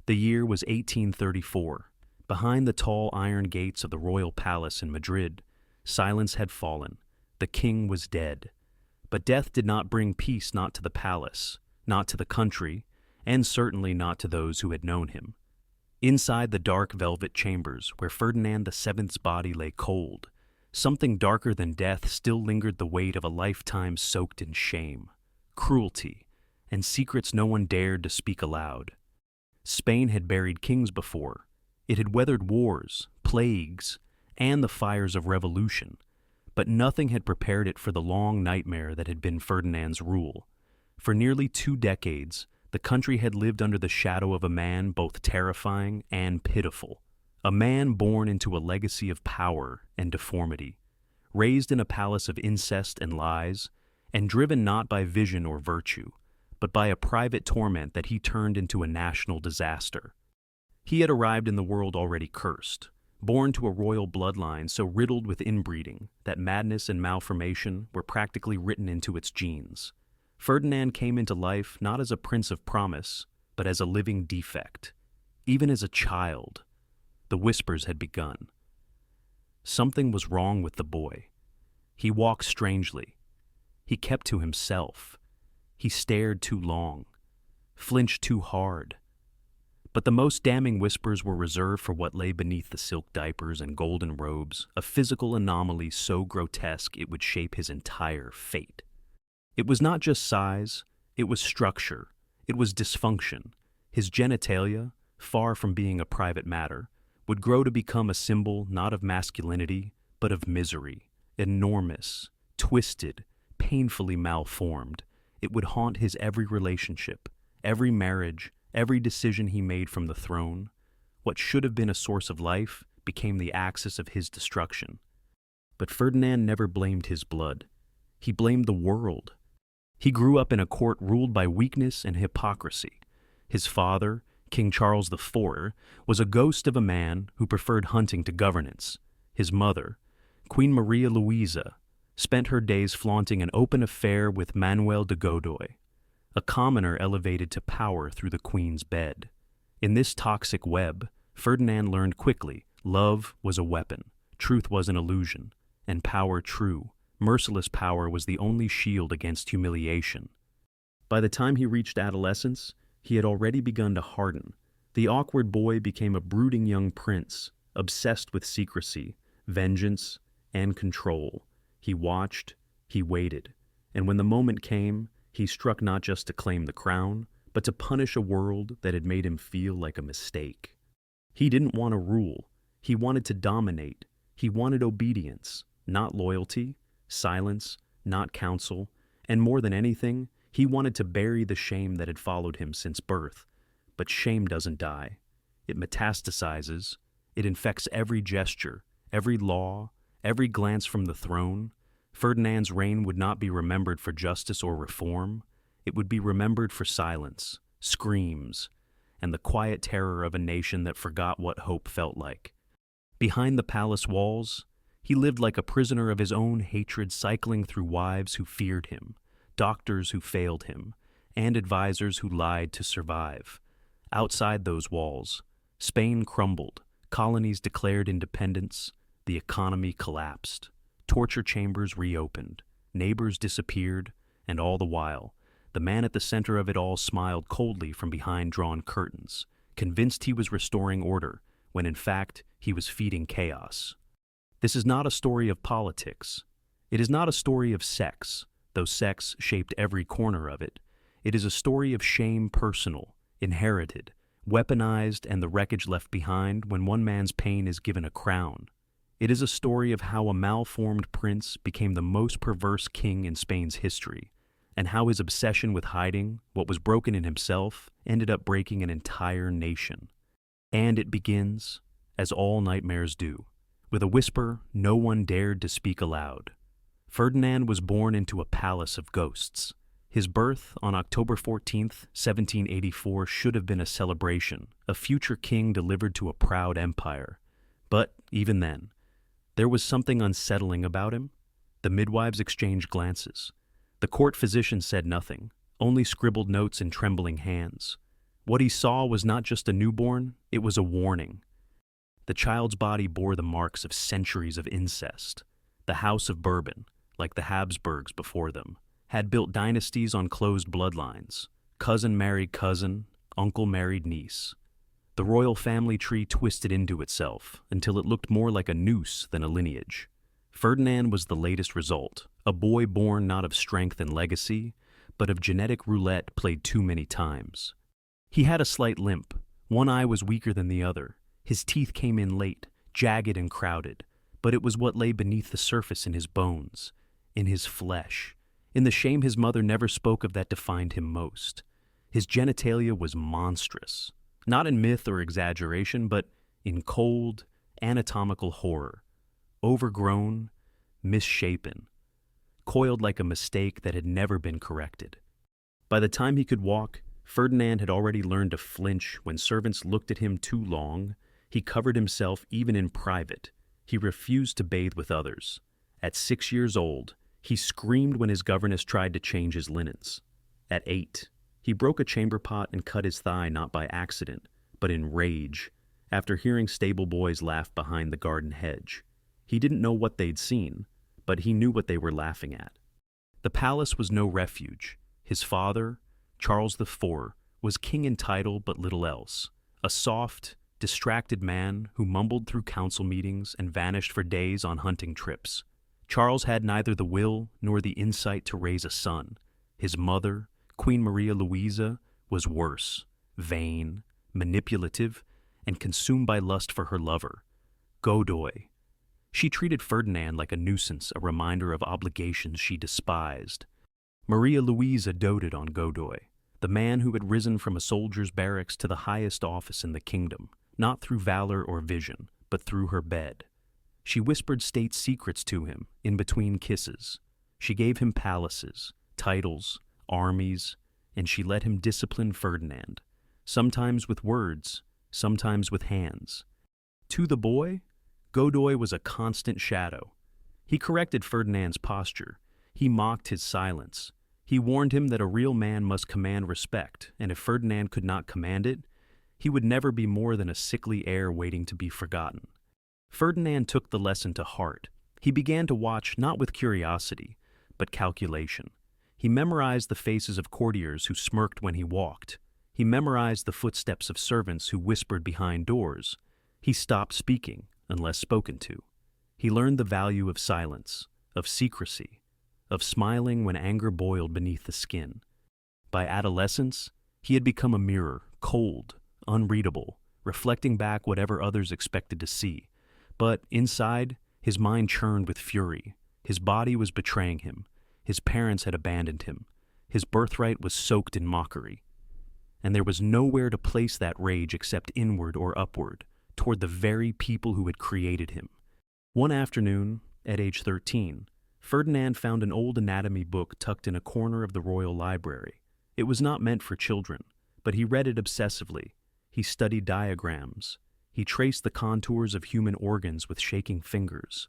The year was 1834. Behind the tall iron gates of the royal palace in Madrid, silence had fallen. The king was dead. But death did not bring peace, not to the palace, not to the country, and certainly not to those who had known him. Inside the dark velvet chambers where Ferdinand VII's body lay cold, something darker than death still lingered, the weight of a lifetime soaked in shame, cruelty, and secrets no one dared to speak aloud. Spain had buried kings before. It had weathered wars, plagues, and the fires of revolution, but nothing had prepared it for the long nightmare that had been Ferdinand's rule. For nearly 2 decades, the country had lived under the shadow of a man both terrifying and pitiful, a man born into a legacy of power and deformity, raised in a palace of incest and lies, and driven not by vision or virtue, but by a private torment that he turned into a national disaster. He had arrived in the world already cursed, born to a royal bloodline so riddled with inbreeding that madness and malformation were practically written into its genes. Ferdinand came into life not as a prince of promise, but as a living defect. Even as a child, the whispers had begun. Something was wrong with the boy. He walked strangely. He kept to himself. He stared too long, flinched too hard. But the most damning whispers were reserved for what lay beneath the silk diapers and golden robes, a physical anomaly so grotesque it would shape his entire fate. It was not just size, it was structure, it was dysfunction. His genitalia, far from being a private matter, would grow to become a symbol not of masculinity, but of misery. Enormous, twisted, painfully malformed, it would haunt his every relationship, every marriage, every decision he made from the throne. What should have been a source of life became the axis of his destruction. But Ferdinand never blamed his blood. He blamed the world. He grew up in a court ruled by weakness and hypocrisy. His father, King Charles IV, was a ghost of a man who preferred hunting to governance. His mother, Queen Maria Louisa, spent her days flaunting an open affair with Manuel de Godoy, a commoner elevated to power through the Queen's bed. In this toxic web, Ferdinand learned quickly love was a weapon, truth was an illusion, and power true. Merciless power was the only shield against humiliation. By the time he reached adolescence, he had already begun to harden. The awkward boy became a brooding young prince, obsessed with secrecy, vengeance, and control. He watched, he waited, and when the moment came, he struck not just to claim the crown, but to punish a world that had made him feel like a mistake. He didn't want to rule. He wanted to dominate. He wanted obedience, not loyalty, silence, not counsel, and more than anything, he wanted to bury the shame that had followed him since birth. But shame doesn't die. It metastasizes. It infects every gesture, every law, every glance from the throne. Ferdinand's reign would not be remembered for justice or reform. It would be remembered for silence, screams, and the quiet terror of a nation that forgot what hope felt like. Behind the palace walls, he lived like a prisoner of his own hatred, cycling through wives who feared him, doctors who failed him, and advisors who lied to survive. Outside those walls, Spain crumbled, colonies declared independence, the economy collapsed, torture chambers reopened, neighbors disappeared, and all the while, the man at the center of it all smiled coldly from behind drawn curtains, convinced he was restoring order, when in fact he was feeding chaos. This is not a story of politics. It is not a story of sex, though sex shaped every corner of it. It is a story of shame, personal, inherited, weaponized, and the wreckage left behind when one man's pain is given a crown. It is a story of how a malformed prince became the most perverse king in Spain's history, and how his obsession with hiding what was broken in himself ended up breaking an entire nation. And it begins, as all nightmares do, with a whisper no one dared to speak aloud. Ferdinand was born into a palace of ghosts. His birth on October 14th, 1784 should have been a celebration, a future king delivered to a proud empire. But even then, there was something unsettling about him. The midwives exchanged glances. The court physician said nothing, only scribbled notes in trembling hands. What he saw was not just a newborn, it was a warning. The child's body bore the marks of centuries of incest. The House of Bourbon, like the Habsburgs before them, had built dynasties on closed bloodlines. Cousin married cousin, uncle married niece. The royal family tree twisted into itself until it looked more like a noose than a lineage. Ferdinand was the latest result, a boy born not of strength and legacy, but of genetic roulette played too many times. He had a slight limp. One eye was weaker than the other. His teeth came in late, jagged and crowded, but it was what lay beneath the surface in his bones, in his flesh, in the shame his mother never spoke of that defined him most. His genitalia was monstrous, not in myth or exaggeration, but in cold, anatomical horror. Overgrown, misshapen, coiled like a mistake that had never been corrected. By the time he could walk, Ferdinand had already learned to flinch when servants looked at him too long. He covered himself even in private. He refused to bathe with others. At 6 years old, he screamed when his governess tried to change his linens. At 8, he broke a chamber pot and cut his thigh not by accident, but in rage, after hearing stable boys laugh behind the garden hedge. He didn't know what they'd seen, but he knew what they were laughing at. The palace was no refuge. His father, Charles IV, was king in title but little else, a soft, distracted man who mumbled through council meetings and vanished for days on hunting trips. Charles had neither the will nor the insight to raise a son. His mother, Queen Maria Louisa, was worse, vain, manipulative, and consumed by lust for her lover, Godoy. She treated Ferdinand like a nuisance, a reminder of obligations she despised. Maria Louisa doted on Godoy, the man who had risen from a soldier's barracks to the highest office in the kingdom, not through valor or vision, but through her bed. She whispered state secrets to him in between kisses. She gave him palaces, titles, armies, and she let him discipline Ferdinand, sometimes with words, sometimes with hands. To the boy, Godoy was a constant shadow. He corrected Ferdinand's posture. He mocked his silence. He warned him that a real man must command respect, and if Ferdinand could not command it, he would never be more than a sickly heir waiting to be forgotten. Ferdinand took the lesson to heart. He began to watch not with curiosity, but calculation. He memorized the faces of courtiers who smirked when he walked. He memorized the footsteps of servants who whispered behind doors. He stopped speaking unless spoken to. He learned the value of silence, of secrecy, of smiling when anger boiled beneath the skin. By adolescence, he had become a mirror, cold, unreadable, reflecting back whatever others expected to see. But inside, his mind churned with fury. His body was betraying him. His parents had abandoned him. His birthright was soaked in mockery. And there was nowhere to place that rage except inward or upward, toward the very people who had created him. One afternoon, at age 13, Ferdinand found an old anatomy book tucked in a corner of the royal library. It was not meant for children, but he read it obsessively. He studied diagrams. He traced the contours of human organs with shaking fingers.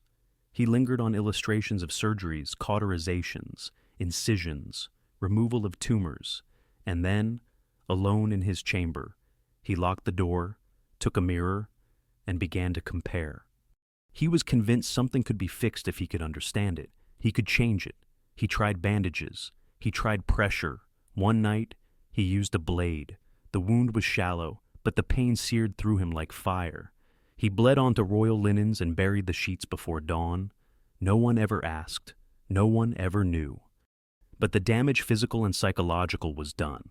He lingered on illustrations of surgeries, cauterizations, incisions, removal of tumors, and then, alone in his chamber, he locked the door, took a mirror, and began to compare. He was convinced something could be fixed if he could understand it. He could change it. He tried bandages. He tried pressure. One night, he used a blade. The wound was shallow, but the pain seared through him like fire. He bled onto royal linens and buried the sheets before dawn. No one ever asked. No one ever knew. But the damage, physical and psychological, was done.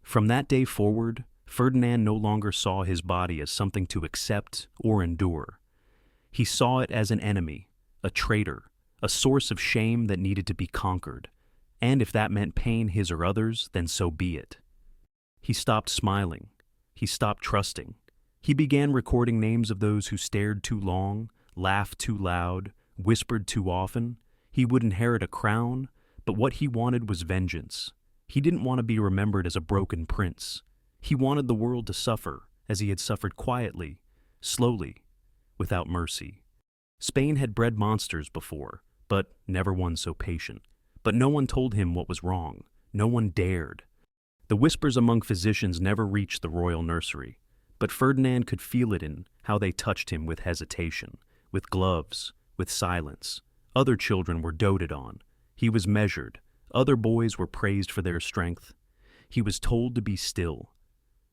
From that day forward, Ferdinand no longer saw his body as something to accept or endure. He saw it as an enemy, a traitor, a source of shame that needed to be conquered. And if that meant pain, his or others, then so be it. He stopped smiling. He stopped trusting. He began recording names of those who stared too long, laughed too loud, whispered too often. He would inherit a crown, but what he wanted was vengeance. He didn't want to be remembered as a broken prince. He wanted the world to suffer as he had suffered quietly, slowly, without mercy. Spain had bred monsters before, but never one so patient. But no one told him what was wrong. No one dared. The whispers among physicians never reached the royal nursery, but Ferdinand could feel it in how they touched him with hesitation, with gloves, with silence. Other children were doted on. He was measured. Other boys were praised for their strength. He was told to be still.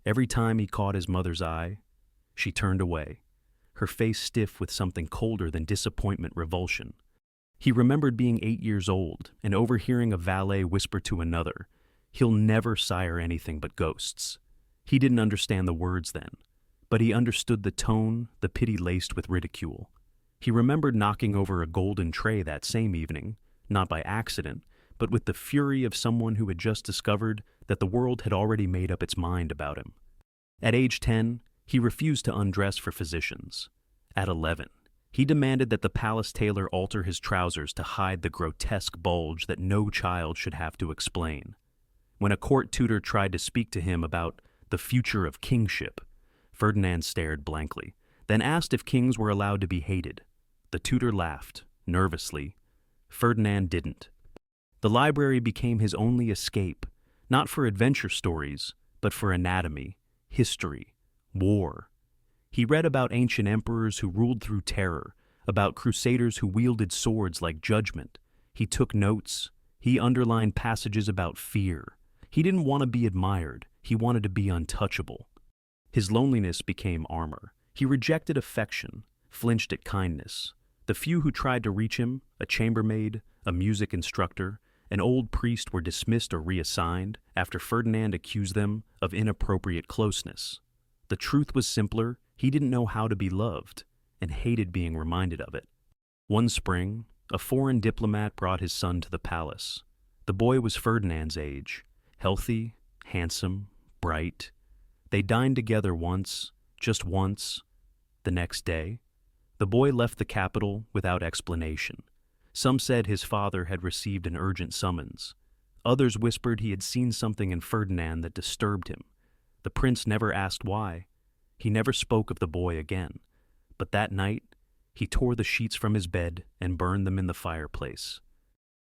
Every time he caught his mother's eye, she turned away, her face stiff with something colder than disappointment, revulsion. He remembered being 8 years old and overhearing a valet whisper to another, "He'll never sire anything but ghosts." He didn't understand the words then, but he understood the tone, the pity laced with ridicule. He remembered knocking over a golden tray that same evening, not by accident, but with the fury of someone who had just discovered that the world had already made up its mind about him. At age 10, he refused to undress for physicians. At 11, he demanded that the palace tailor alter his trousers to hide the grotesque bulge that no child should have to explain. When a court tutor tried to speak to him about the future of kingship, Ferdinand stared blankly, then asked if kings were allowed to be hated. The tutor laughed, nervously. Ferdinand didn't. The library became his only escape, not for adventure stories, but for anatomy, history, war. He read about ancient emperors who ruled through terror, about crusaders who wielded swords like judgment. He took notes. He underlined passages about fear. He didn't want to be admired. He wanted to be untouchable. His loneliness became armor. He rejected affection, flinched at kindness. The few who tried to reach him, a chambermaid, a music instructor, an old priest, were dismissed or reassigned after Ferdinand accused them of inappropriate closeness. The truth was simpler. He didn't know how to be loved and hated being reminded of it. One spring, a foreign diplomat brought his son to the palace. The boy was Ferdinand's age, healthy, handsome, bright. They dined together once, just once. The next day, the boy left the capital without explanation. Some said his father had received an urgent summons. Others whispered he had seen something in Ferdinand that disturbed him. The prince never asked why. He never spoke of the boy again. But that night, he tore the sheets from his bed and burned them in the fireplace.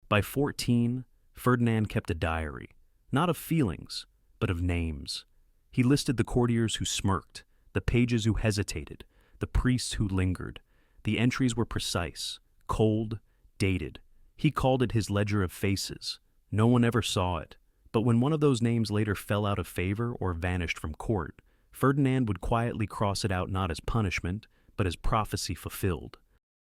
By 14, Ferdinand kept a diary, not of feelings, but of names. He listed the courtiers who smirked, the pages who hesitated, the priests who lingered. The entries were precise, cold, dated. He called it his ledger of faces. No one ever saw it, but when one of those names later fell out of favor or vanished from court, Ferdinand would quietly cross it out not as punishment, but as prophecy fulfilled.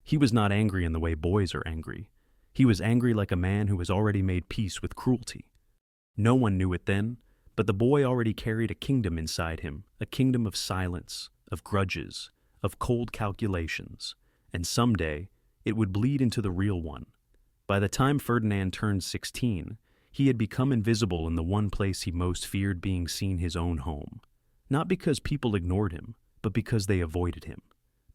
He was not angry in the way boys are angry. He was angry like a man who has already made peace with cruelty. No one knew it then, but the boy already carried a kingdom inside him, a kingdom of silence, of grudges, of cold calculations, and someday it would bleed into the real one. By the time Ferdinand turned 16, he had become invisible in the one place he most feared being seen, his own home. Not because people ignored him, but because they avoided him.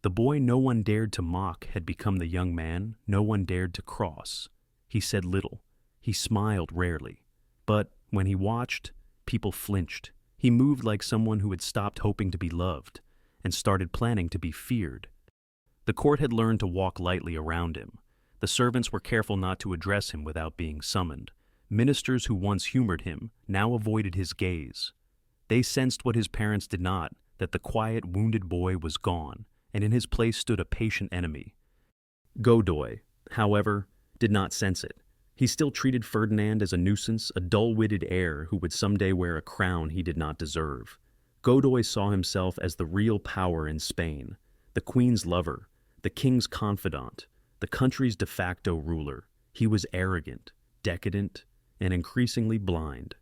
The boy no one dared to mock had become the young man no one dared to cross. He said little. He smiled rarely. But when he watched, people flinched. He moved like someone who had stopped hoping to be loved and started planning to be feared. The court had learned to walk lightly around him. The servants were careful not to address him without being summoned. Ministers who once humored him now avoided his gaze. They sensed what his parents did not, that the quiet, wounded boy was gone, and in his place stood a patient enemy. Godoy, however, did not sense it. He still treated Ferdinand as a nuisance, a dull-witted heir who would someday wear a crown he did not deserve. Godoy saw himself as the real power in Spain, the queen's lover, the king's confidant, the country's de facto ruler. He was arrogant, decadent, and increasingly blind.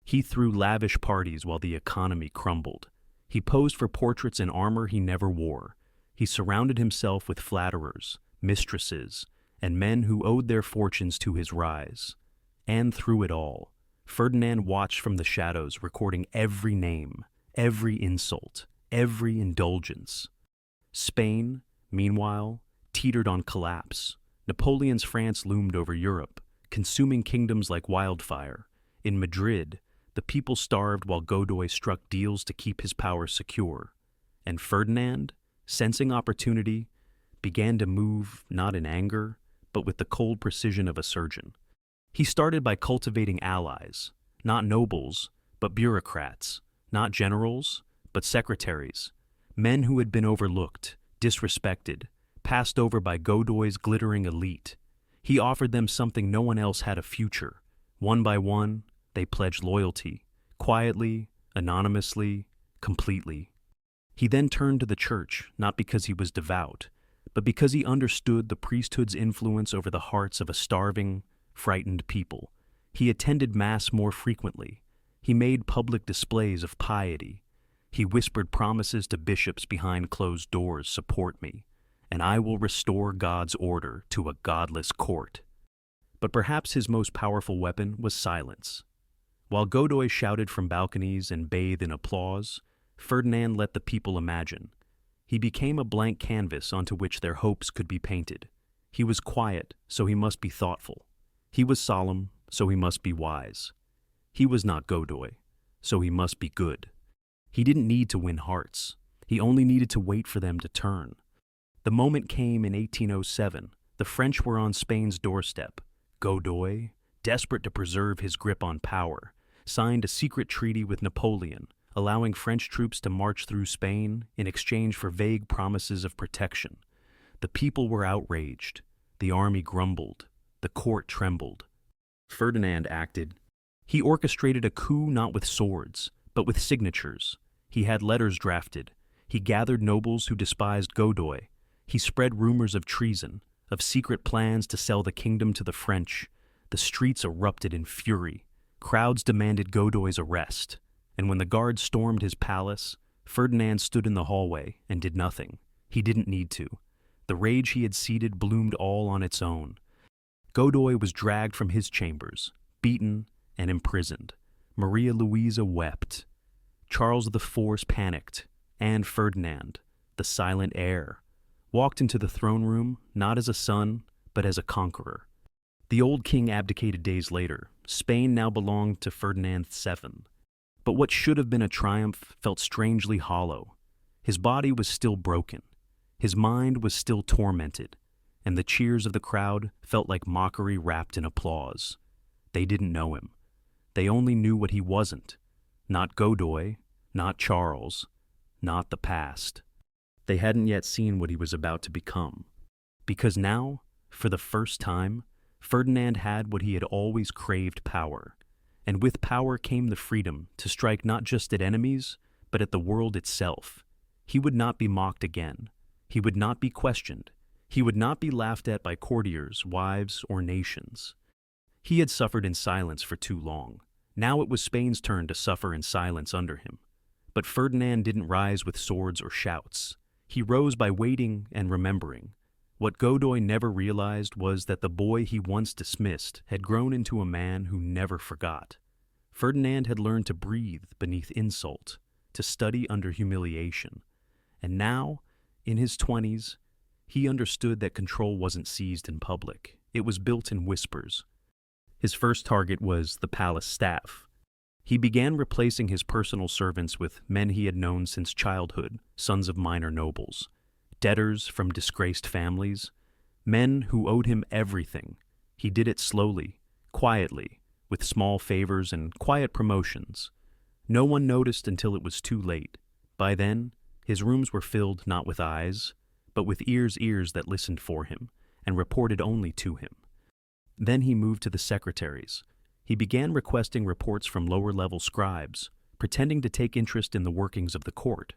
He threw lavish parties while the economy crumbled. He posed for portraits in armor he never wore. He surrounded himself with flatterers, mistresses, and men who owed their fortunes to his rise. And through it all, Ferdinand watched from the shadows, recording every name, every insult, every indulgence. Spain, meanwhile, teetered on collapse. Napoleon's France loomed over Europe, consuming kingdoms like wildfire. In Madrid, the people starved while Godoy struck deals to keep his power secure. And Ferdinand, sensing opportunity, began to move not in anger, but with the cold precision of a surgeon. He started by cultivating allies, not nobles, but bureaucrats, not generals, but secretaries, men who had been overlooked, disrespected, passed over by Godoy's glittering elite. He offered them something no one else had: a future. One by one, they pledged loyalty, quietly, anonymously, completely. He then turned to the church, not because he was devout, but because he understood the priesthood's influence over the hearts of a starving, frightened people. He attended Mass more frequently. He made public displays of piety. He whispered promises to bishops behind closed doors: support me, and I will restore God's order to a godless court. But perhaps his most powerful weapon was silence. While Godoy shouted from balconies and bathed in applause, Ferdinand let the people imagine. He became a blank canvas onto which their hopes could be painted. He was quiet, so he must be thoughtful. He was solemn, so he must be wise. He was not Godoy, so he must be good. He didn't need to win hearts. He only needed to wait for them to turn. The moment came in 1807. The French were on Spain's doorstep. Godoy, desperate to preserve his grip on power, signed a secret treaty with Napoleon, allowing French troops to march through Spain in exchange for vague promises of protection. The people were outraged. The army grumbled. The court trembled. Ferdinand acted. He orchestrated a coup not with swords, but with signatures. He had letters drafted. He gathered nobles who despised Godoy. He spread rumors of treason, of secret plans to sell the kingdom to the French. The streets erupted in fury. Crowds demanded Godoy's arrest. And when the guards stormed his palace, Ferdinand stood in the hallway and did nothing. He didn't need to. The rage he had seeded bloomed all on its own. Godoy was dragged from his chambers, beaten and imprisoned. Maria Louisa wept. Charles IV panicked, and Ferdinand, the silent heir, walked into the throne room not as a son, but as a conqueror. The old king abdicated days later. Spain now belonged to Ferdinand VII. But what should have been a triumph felt strangely hollow. His body was still broken. His mind was still tormented, and the cheers of the crowd felt like mockery wrapped in applause. They didn't know him. They only knew what he wasn't. Not Godoy, not Charles, not the past. They hadn't yet seen what he was about to become. Because now, for the first time, Ferdinand had what he had always craved: power. And with power came the freedom to strike not just at enemies, but at the world itself. He would not be mocked again. He would not be questioned. He would not be laughed at by courtiers, wives, or nations. He had suffered in silence for too long. Now it was Spain's turn to suffer in silence under him. But Ferdinand didn't rise with swords or shouts. He rose by waiting and remembering. What Godoy never realized was that the boy he once dismissed had grown into a man who never forgot. Ferdinand had learned to breathe beneath insult, to study under humiliation. And now, in his 20s, he understood that control wasn't seized in public. It was built in whispers. His first target was the palace staff. He began replacing his personal servants with men he had known since childhood, sons of minor nobles, debtors from disgraced families, men who owed him everything. He did it slowly, quietly, with small favors and quiet promotions. No one noticed until it was too late. By then, his rooms were filled not with eyes, but with ears that listened for him and reported only to him. Then he moved to the secretaries. He began requesting reports from lower-level scribes, pretending to take interest in the workings of the court.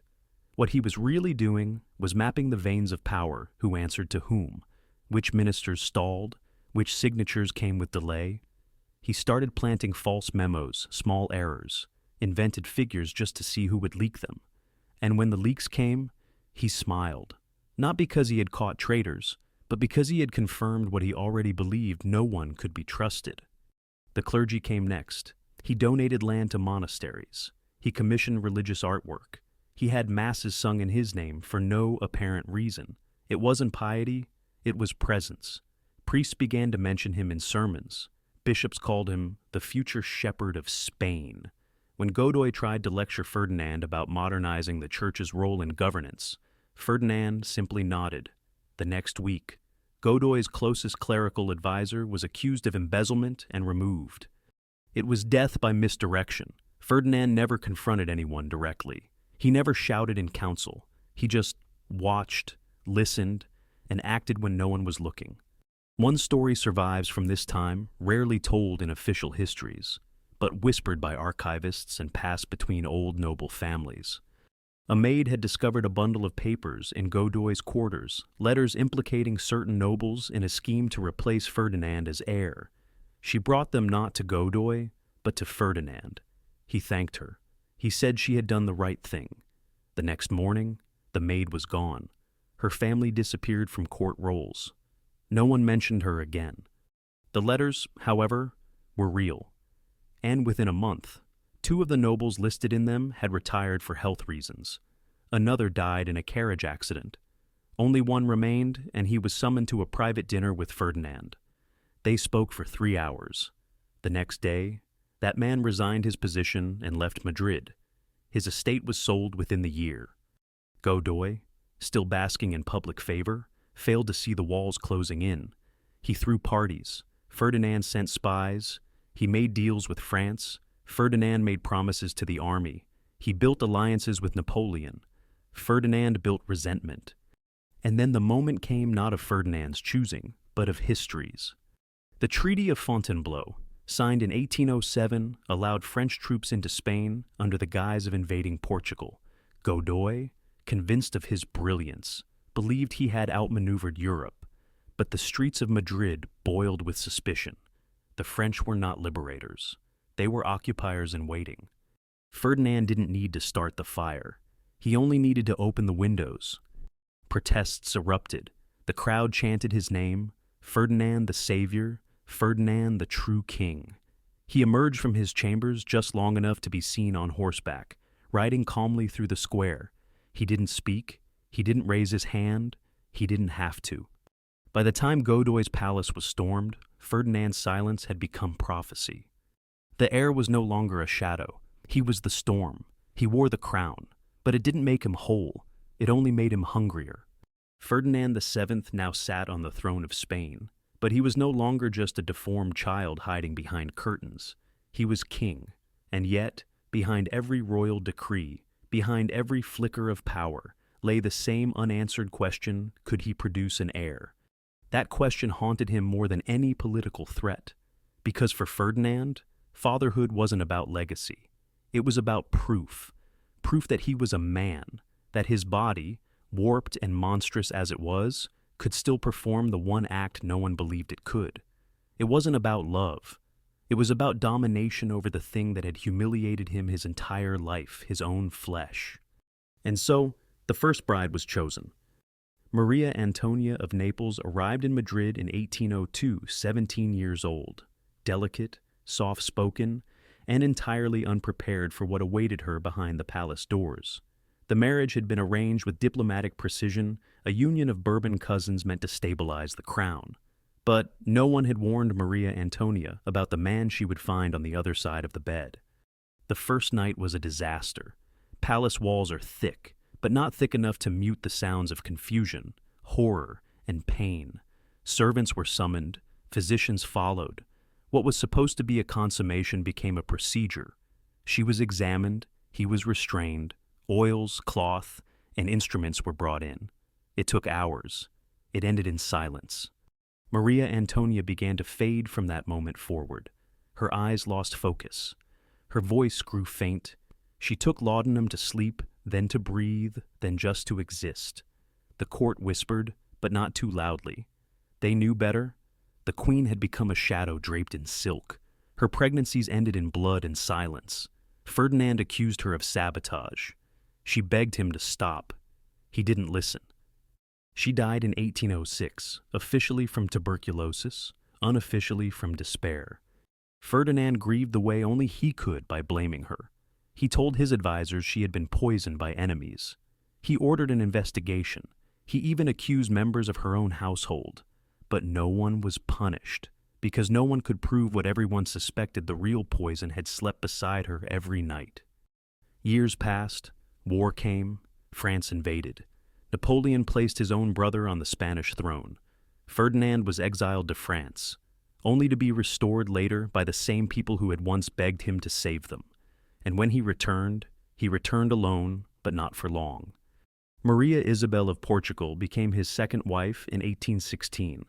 What he was really doing was mapping the veins of power: who answered to whom, which ministers stalled, which signatures came with delay. He started planting false memos, small errors, invented figures just to see who would leak them. And when the leaks came, he smiled, not because he had caught traitors, but because he had confirmed what he already believed: no one could be trusted. The clergy came next. He donated land to monasteries. He commissioned religious artwork. He had masses sung in his name for no apparent reason. It wasn't piety, it was presence. Priests began to mention him in sermons. Bishops called him the future shepherd of Spain. When Godoy tried to lecture Ferdinand about modernizing the church's role in governance, Ferdinand simply nodded. The next week, Godoy's closest clerical advisor was accused of embezzlement and removed. It was death by misdirection. Ferdinand never confronted anyone directly. He never shouted in council. He just watched, listened, and acted when no one was looking. One story survives from this time, rarely told in official histories, but whispered by archivists and passed between old noble families. A maid had discovered a bundle of papers in Godoy's quarters, letters implicating certain nobles in a scheme to replace Ferdinand as heir. She brought them not to Godoy, but to Ferdinand. He thanked her. He said she had done the right thing. The next morning, the maid was gone. Her family disappeared from court rolls. No one mentioned her again. The letters, however, were real. And within a month, 2 of the nobles listed in them had retired for health reasons. Another died in a carriage accident. Only one remained, and he was summoned to a private dinner with Ferdinand. They spoke for 3 hours. The next day, that man resigned his position and left Madrid. His estate was sold within the year. Godoy, still basking in public favor, failed to see the walls closing in. He threw parties. Ferdinand sent spies. He made deals with France. Ferdinand made promises to the army. He built alliances with Napoleon. Ferdinand built resentment. And then the moment came not of Ferdinand's choosing, but of history's. The Treaty of Fontainebleau, signed in 1807, allowed French troops into Spain under the guise of invading Portugal. Godoy, convinced of his brilliance, believed he had outmaneuvered Europe, but the streets of Madrid boiled with suspicion. The French were not liberators. They were occupiers in waiting. Ferdinand didn't need to start the fire. He only needed to open the windows. Protests erupted. The crowd chanted his name, Ferdinand the Savior, Ferdinand the true king. He emerged from his chambers just long enough to be seen on horseback, riding calmly through the square. He didn't speak. He didn't raise his hand. He didn't have to. By the time Godoy's palace was stormed, Ferdinand's silence had become prophecy. The heir was no longer a shadow. He was the storm. He wore the crown. But it didn't make him whole. It only made him hungrier. Ferdinand VII now sat on the throne of Spain, but he was no longer just a deformed child hiding behind curtains. He was king, and yet, behind every royal decree, behind every flicker of power, lay the same unanswered question: could he produce an heir? That question haunted him more than any political threat, because for Ferdinand, fatherhood wasn't about legacy. It was about proof that he was a man, that his body, warped and monstrous as it was, could still perform the one act no one believed it could. It wasn't about love. It was about domination over the thing that had humiliated him his entire life, his own flesh. And so, the first bride was chosen. Maria Antonia of Naples arrived in Madrid in 1802, 17 years old, delicate, soft-spoken, and entirely unprepared for what awaited her behind the palace doors. The marriage had been arranged with diplomatic precision, a union of Bourbon cousins meant to stabilize the crown. But no one had warned Maria Antonia about the man she would find on the other side of the bed. The first night was a disaster. Palace walls are thick, but not thick enough to mute the sounds of confusion, horror, and pain. Servants were summoned, physicians followed. What was supposed to be a consummation became a procedure. She was examined, he was restrained, oils, cloth, and instruments were brought in. It took hours. It ended in silence. Maria Antonia began to fade from that moment forward. Her eyes lost focus. Her voice grew faint. She took laudanum to sleep, then to breathe, then just to exist. The court whispered, but not too loudly. They knew better. The queen had become a shadow draped in silk. Her pregnancies ended in blood and silence. Ferdinand accused her of sabotage. She begged him to stop. He didn't listen. She died in 1806, officially from tuberculosis, unofficially from despair. Ferdinand grieved the way only he could by blaming her. He told his advisors she had been poisoned by enemies. He ordered an investigation. He even accused members of her own household. But no one was punished, because no one could prove what everyone suspected: the real poison had slept beside her every night. Years passed, war came, France invaded. Napoleon placed his own brother on the Spanish throne. Ferdinand was exiled to France, only to be restored later by the same people who had once begged him to save them. and when he returned alone, but not for long. Maria Isabel of Portugal became his second wife in 1816.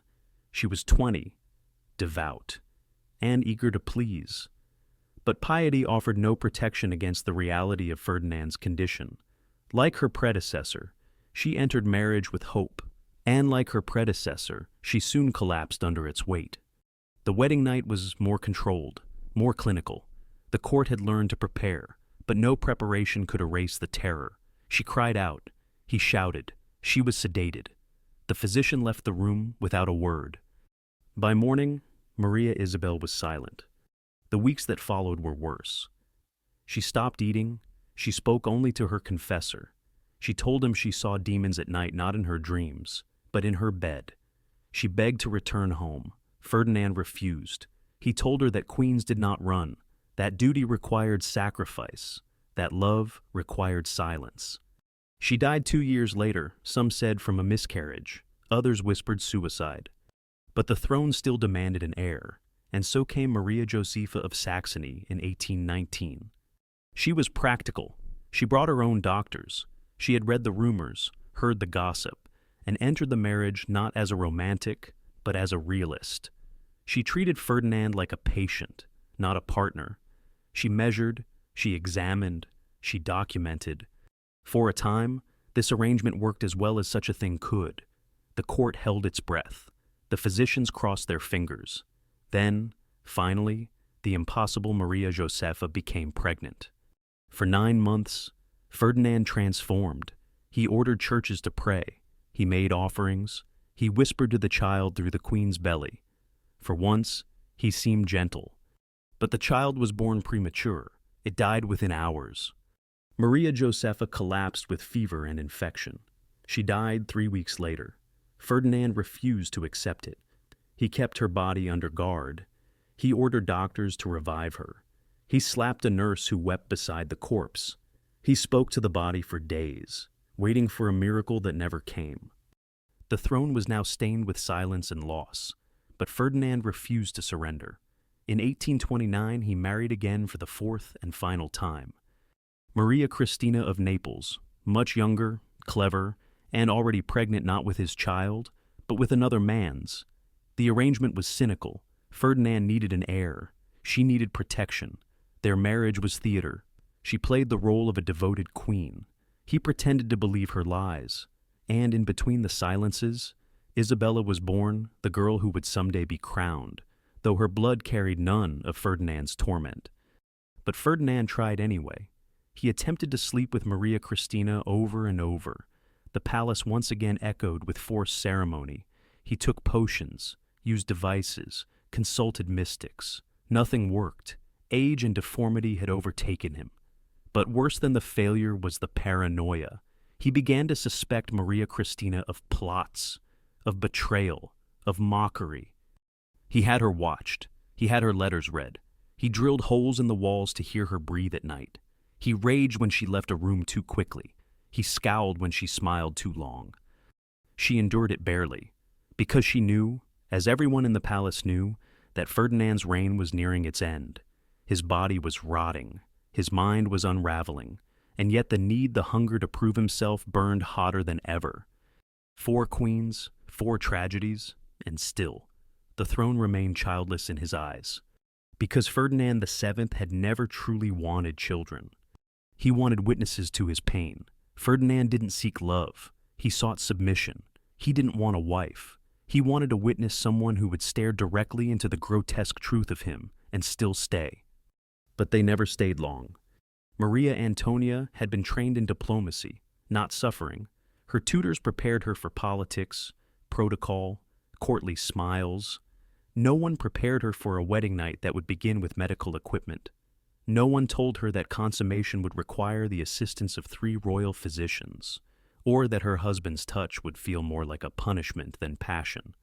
She was 20, devout, and eager to please. But piety offered no protection against the reality of Ferdinand's condition. Like her predecessor, she entered marriage with hope, and like her predecessor, she soon collapsed under its weight. The wedding night was more controlled, more clinical. The court had learned to prepare, but no preparation could erase the terror. She cried out. He shouted. She was sedated. The physician left the room without a word. By morning, Maria Isabel was silent. The weeks that followed were worse. She stopped eating. She spoke only to her confessor. She told him she saw demons at night not in her dreams, but in her bed. She begged to return home. Ferdinand refused. He told her that queens did not run, that duty required sacrifice, that love required silence. She died 2 years later, some said from a miscarriage, others whispered suicide. But the throne still demanded an heir, and so came Maria Josepha of Saxony in 1819. She was practical. She brought her own doctors. She had read the rumors, heard the gossip, and entered the marriage not as a romantic, but as a realist. She treated Ferdinand like a patient, not a partner. She measured, she examined, she documented. For a time, this arrangement worked as well as such a thing could. The court held its breath. The physicians crossed their fingers. Then, finally, the impossible Maria Josepha became pregnant. For 9 months, Ferdinand transformed. He ordered churches to pray. He made offerings. He whispered to the child through the queen's belly. For once, he seemed gentle. But the child was born premature. It died within hours. Maria Josepha collapsed with fever and infection. She died 3 weeks later. Ferdinand refused to accept it. He kept her body under guard. He ordered doctors to revive her. He slapped a nurse who wept beside the corpse. He spoke to the body for days, waiting for a miracle that never came. The throne was now stained with silence and loss, but Ferdinand refused to surrender. In 1829, he married again for the 4th and final time. Maria Cristina of Naples, much younger, clever, and already pregnant not with his child, but with another man's. The arrangement was cynical. Ferdinand needed an heir. She needed protection. Their marriage was theater. She played the role of a devoted queen. He pretended to believe her lies. And in between the silences, Isabella was born, the girl who would someday be crowned, though her blood carried none of Ferdinand's torment. But Ferdinand tried anyway. He attempted to sleep with Maria Cristina over and over. The palace once again echoed with forced ceremony. He took potions, used devices, consulted mystics. Nothing worked. Age and deformity had overtaken him. But worse than the failure was the paranoia. He began to suspect Maria Cristina of plots, of betrayal, of mockery. He had her watched. He had her letters read. He drilled holes in the walls to hear her breathe at night. He raged when she left a room too quickly. He scowled when she smiled too long. She endured it barely, because she knew, as everyone in the palace knew, that Ferdinand's reign was nearing its end. His body was rotting. His mind was unraveling. And yet the need, the hunger to prove himself burned hotter than ever. 4 queens, 4 tragedies, and still, the throne remained childless in his eyes. Because Ferdinand VII had never truly wanted children. He wanted witnesses to his pain. Ferdinand didn't seek love. He sought submission. He didn't want a wife. He wanted to witness someone who would stare directly into the grotesque truth of him and still stay. But they never stayed long. Maria Antonia had been trained in diplomacy, not suffering. Her tutors prepared her for politics, protocol, courtly smiles. No one prepared her for a wedding night that would begin with medical equipment. No one told her that consummation would require the assistance of 3 royal physicians, or that her husband's touch would feel more like a punishment than passion.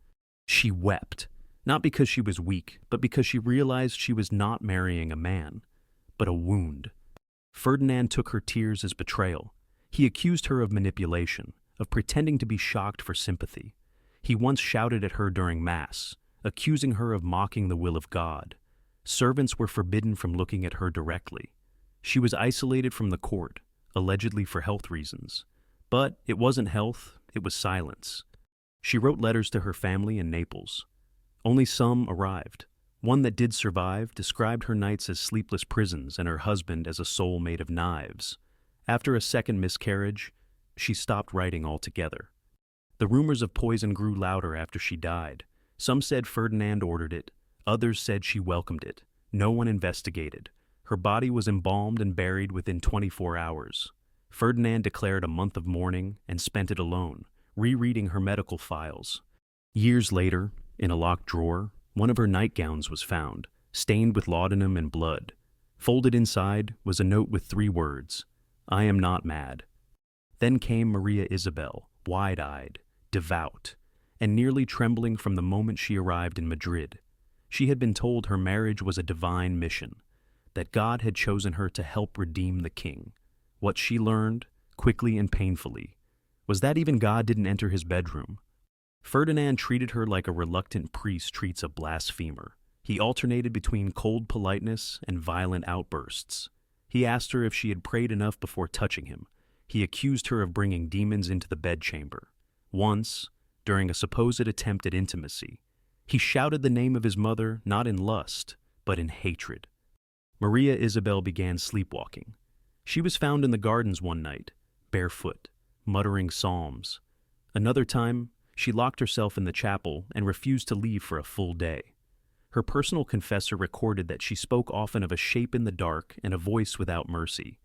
She wept, not because she was weak, but because she realized she was not marrying a man, but a wound. Ferdinand took her tears as betrayal. He accused her of manipulation, of pretending to be shocked for sympathy. He once shouted at her during Mass, accusing her of mocking the will of God. Servants were forbidden from looking at her directly. She was isolated from the court, allegedly for health reasons. But it wasn't health, it was silence. She wrote letters to her family in Naples. Only some arrived. One that did survive described her nights as sleepless prisons and her husband as a soul made of knives. After a second miscarriage, she stopped writing altogether. The rumors of poison grew louder after she died. Some said Ferdinand ordered it, others said she welcomed it. No one investigated. Her body was embalmed and buried within 24 hours. Ferdinand declared a month of mourning and spent it alone, rereading her medical files. Years later, in a locked drawer, one of her nightgowns was found, stained with laudanum and blood. Folded inside was a note with 3 words, "I am not mad." Then came Maria Isabel, wide-eyed, devout, and nearly trembling from the moment she arrived in Madrid. She had been told her marriage was a divine mission, that God had chosen her to help redeem the king. What she learned, quickly and painfully, was that even God didn't enter his bedroom. Ferdinand treated her like a reluctant priest treats a blasphemer. He alternated between cold politeness and violent outbursts. He asked her if she had prayed enough before touching him. He accused her of bringing demons into the bedchamber. Once, during a supposed attempt at intimacy, he shouted the name of his mother not in lust, but in hatred. Maria Isabel began sleepwalking. She was found in the gardens one night, barefoot, muttering psalms. Another time, she locked herself in the chapel and refused to leave for a full day. Her personal confessor recorded that she spoke often of a shape in the dark and a voice without mercy.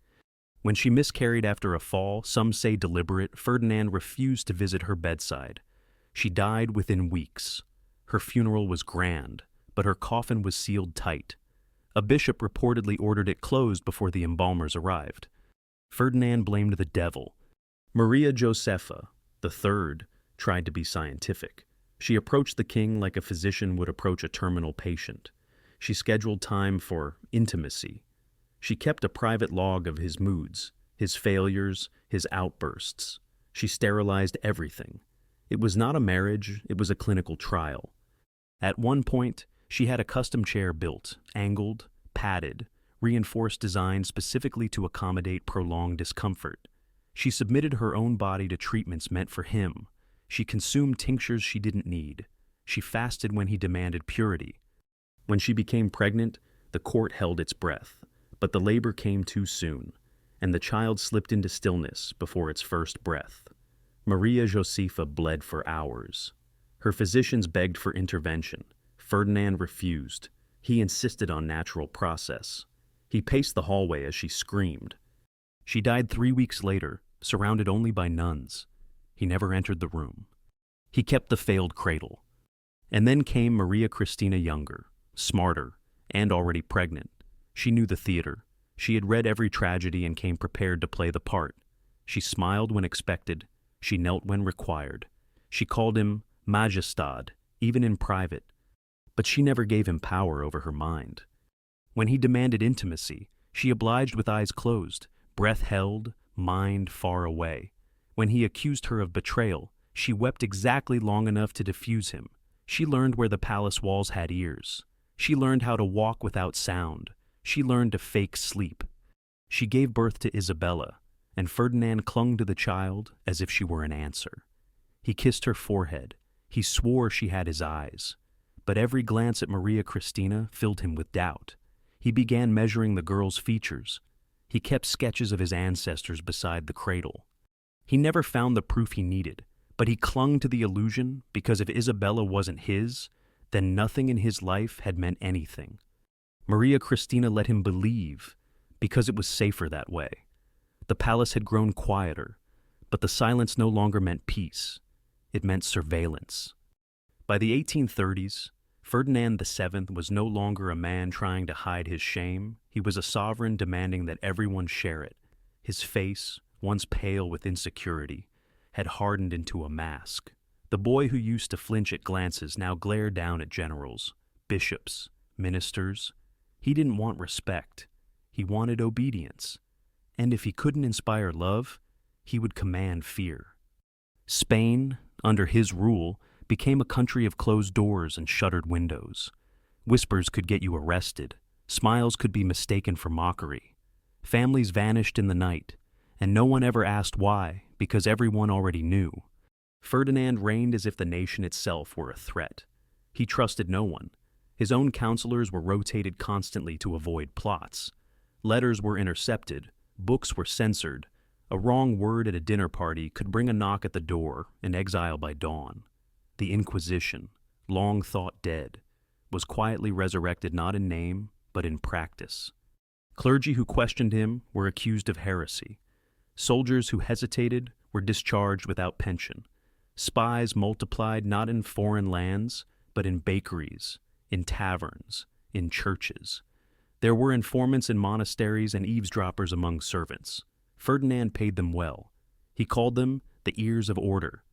When she miscarried after a fall, some say deliberate, Ferdinand refused to visit her bedside. She died within weeks. Her funeral was grand, but her coffin was sealed tight. A bishop reportedly ordered it closed before the embalmers arrived. Ferdinand blamed the devil. Maria Josepha, the third, tried to be scientific. She approached the king like a physician would approach a terminal patient. She scheduled time for intimacy. She kept a private log of his moods, his failures, his outbursts. She sterilized everything. It was not a marriage, it was a clinical trial. At one point, she had a custom chair built, angled, padded, reinforced design specifically to accommodate prolonged discomfort. She submitted her own body to treatments meant for him. She consumed tinctures she didn't need. She fasted when he demanded purity. When she became pregnant, the court held its breath. But the labor came too soon, and the child slipped into stillness before its first breath. Maria Josepha bled for hours. Her physicians begged for intervention. Ferdinand refused. He insisted on natural process. He paced the hallway as she screamed. She died 3 weeks later, surrounded only by nuns. He never entered the room. He kept the failed cradle. And then came Maria Cristina younger, smarter, and already pregnant. She knew the theater. She had read every tragedy and came prepared to play the part. She smiled when expected. She knelt when required. She called him Majestad, even in private. But she never gave him power over her mind. When he demanded intimacy, she obliged with eyes closed, breath held, mind far away. When he accused her of betrayal, she wept exactly long enough to diffuse him. She learned where the palace walls had ears. She learned how to walk without sound. She learned to fake sleep. She gave birth to Isabella, and Ferdinand clung to the child as if she were an answer. He kissed her forehead. He swore she had his eyes. But every glance at Maria Cristina filled him with doubt. He began measuring the girl's features. He kept sketches of his ancestors beside the cradle. He never found the proof he needed, but he clung to the illusion because if Isabella wasn't his, then nothing in his life had meant anything. Maria Cristina let him believe because it was safer that way. The palace had grown quieter, but the silence no longer meant peace. It meant surveillance. By the 1830s, Ferdinand VII was no longer a man trying to hide his shame. He was a sovereign demanding that everyone share it. His face, once pale with insecurity, had hardened into a mask. The boy who used to flinch at glances now glared down at generals, bishops, ministers. He didn't want respect. He wanted obedience. And if he couldn't inspire love, he would command fear. Spain, under his rule, became a country of closed doors and shuttered windows. Whispers could get you arrested. Smiles could be mistaken for mockery. Families vanished in the night, and no one ever asked why, because everyone already knew. Ferdinand reigned as if the nation itself were a threat. He trusted no one. His own counselors were rotated constantly to avoid plots. Letters were intercepted, books were censored. A wrong word at a dinner party could bring a knock at the door and exile by dawn. The Inquisition, long thought dead, was quietly resurrected not in name, but in practice. Clergy who questioned him were accused of heresy. Soldiers who hesitated were discharged without pension. Spies multiplied not in foreign lands, but in bakeries, in taverns, in churches. There were informants in monasteries and eavesdroppers among servants. Ferdinand paid them well. He called them the ears of order.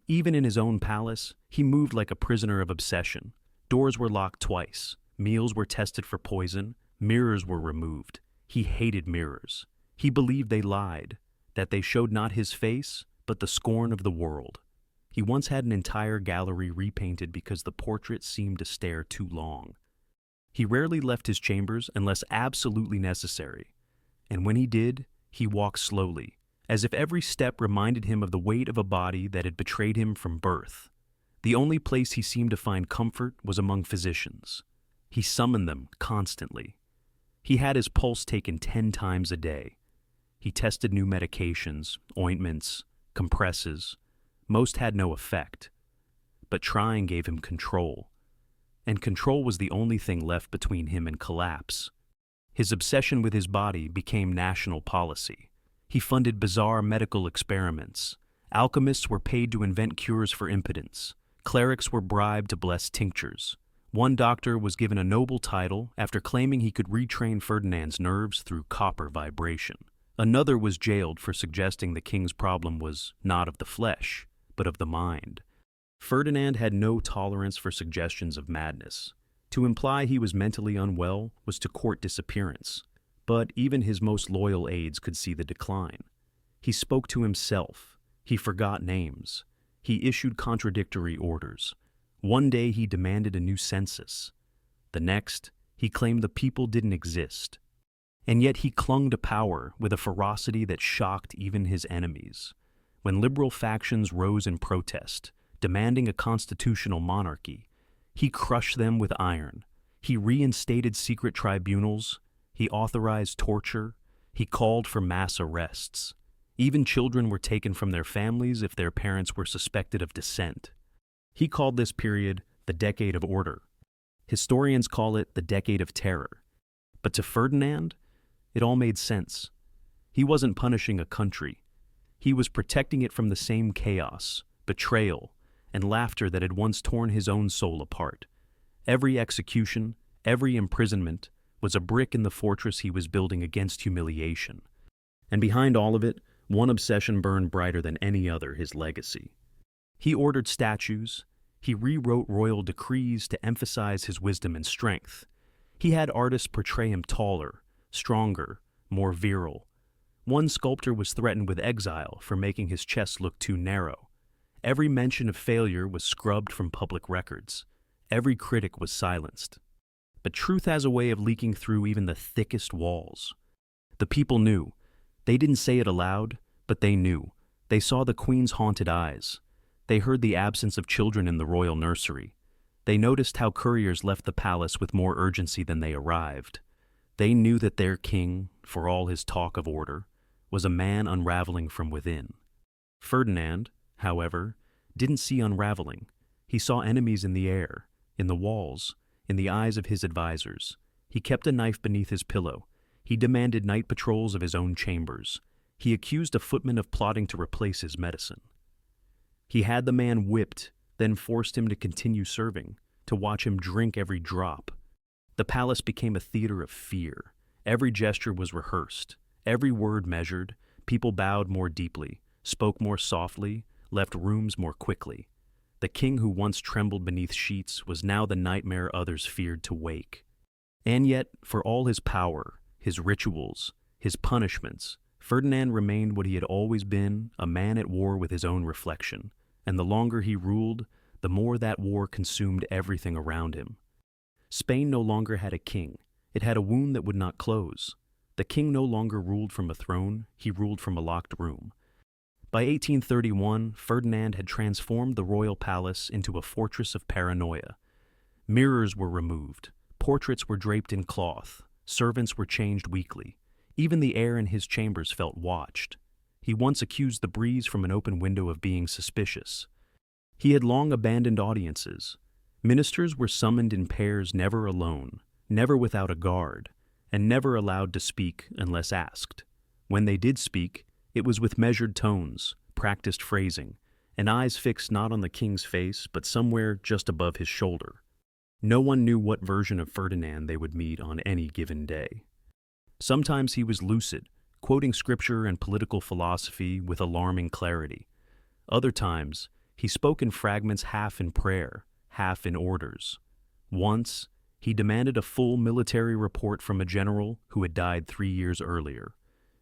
Even in his own palace, he moved like a prisoner of obsession. Doors were locked twice. Meals were tested for poison. Mirrors were removed. He hated mirrors. He believed they lied, that they showed not his face, but the scorn of the world. He once had an entire gallery repainted because the portrait seemed to stare too long. He rarely left his chambers unless absolutely necessary, and when he did, he walked slowly, as if every step reminded him of the weight of a body that had betrayed him from birth. The only place he seemed to find comfort was among physicians. He summoned them constantly. He had his pulse taken 10 times a day. He tested new medications, ointments, compresses. Most had no effect, but trying gave him control, and control was the only thing left between him and collapse. His obsession with his body became national policy. He funded bizarre medical experiments. Alchemists were paid to invent cures for impotence. Clerics were bribed to bless tinctures. One doctor was given a noble title after claiming he could retrain Ferdinand's nerves through copper vibration. Another was jailed for suggesting the king's problem was not of the flesh, but of the mind. Ferdinand had no tolerance for suggestions of madness. To imply he was mentally unwell was to court disappearance, but even his most loyal aides could see the decline. He spoke to himself. He forgot names. He issued contradictory orders. One day he demanded a new census. The next, he claimed the people didn't exist. And yet he clung to power with a ferocity that shocked even his enemies. When liberal factions rose in protest, demanding a constitutional monarchy, he crushed them with iron. He reinstated secret tribunals. He authorized torture. He called for mass arrests. Even children were taken from their families if their parents were suspected of dissent. He called this period the Decade of Order. Historians call it the Decade of Terror. But to Ferdinand, it all made sense. He wasn't punishing a country. He was protecting it from the same chaos, betrayal, and laughter that had once torn his own soul apart. Every execution, every imprisonment, was a brick in the fortress he was building against humiliation. And behind all of it, one obsession burned brighter than any other: his legacy. He ordered statues. He rewrote royal decrees to emphasize his wisdom and strength. He had artists portray him taller, stronger, more virile. One sculptor was threatened with exile for making his chest look too narrow. Every mention of failure was scrubbed from public records. Every critic was silenced. But truth has a way of leaking through even the thickest walls. The people knew. They didn't say it aloud, but they knew. They saw the queen's haunted eyes. They heard the absence of children in the royal nursery. They noticed how couriers left the palace with more urgency than they arrived. They knew that their king, for all his talk of order, was a man unraveling from within. Ferdinand, however, didn't see unraveling. He saw enemies in the air, in the walls, in the eyes of his advisors. He kept a knife beneath his pillow. He demanded night patrols of his own chambers. He accused a footman of plotting to replace his medicine. He had the man whipped, then forced him to continue serving, to watch him drink every drop. The palace became a theater of fear. Every gesture was rehearsed, every word measured. People bowed more deeply, spoke more softly, left rooms more quickly. The king who once trembled beneath sheets was now the nightmare others feared to wake. And yet, for all his power, his rituals, his punishments, Ferdinand remained what he had always been, a man at war with his own reflection. And the longer he ruled, the more that war consumed everything around him. Spain no longer had a king. It had a wound that would not close. The king no longer ruled from a throne, he ruled from a locked room. By 1831, Ferdinand had transformed the royal palace into a fortress of paranoia. Mirrors were removed, portraits were draped in cloth, servants were changed weekly. Even the air in his chambers felt watched. He once accused the breeze from an open window of being suspicious. He had long abandoned audiences. Ministers were summoned in pairs, never alone, never without a guard, and never allowed to speak unless asked. When they did speak, it was with measured tones, practiced phrasing, and eyes fixed not on the king's face but somewhere just above his shoulder. No one knew what version of Ferdinand they would meet on any given day. Sometimes he was lucid, quoting scripture and political philosophy with alarming clarity. Other times, he spoke in fragments, half in prayer, half in orders. Once, he demanded a full military report from a general who had died 3 years earlier.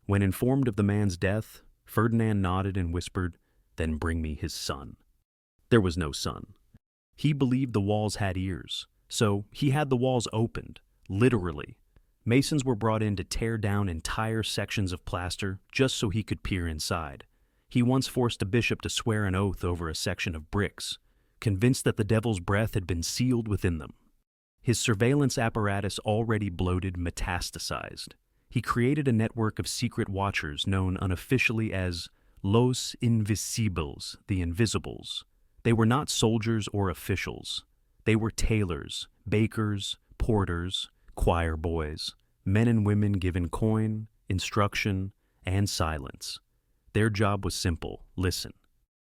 When informed of the man's death, Ferdinand nodded and whispered, "Then bring me his son." There was no son. He believed the walls had ears, so he had the walls opened, literally. Masons were brought in to tear down entire sections of plaster just so he could peer inside. He once forced a bishop to swear an oath over a section of bricks, convinced that the devil's breath had been sealed within them. His surveillance apparatus, already bloated, metastasized. He created a network of secret watchers known unofficially as Los Invisibles, the Invisibles. They were not soldiers or officials. They were tailors, bakers, porters, choir boys, men and women given coin, instruction, and silence. Their job was simple: listen.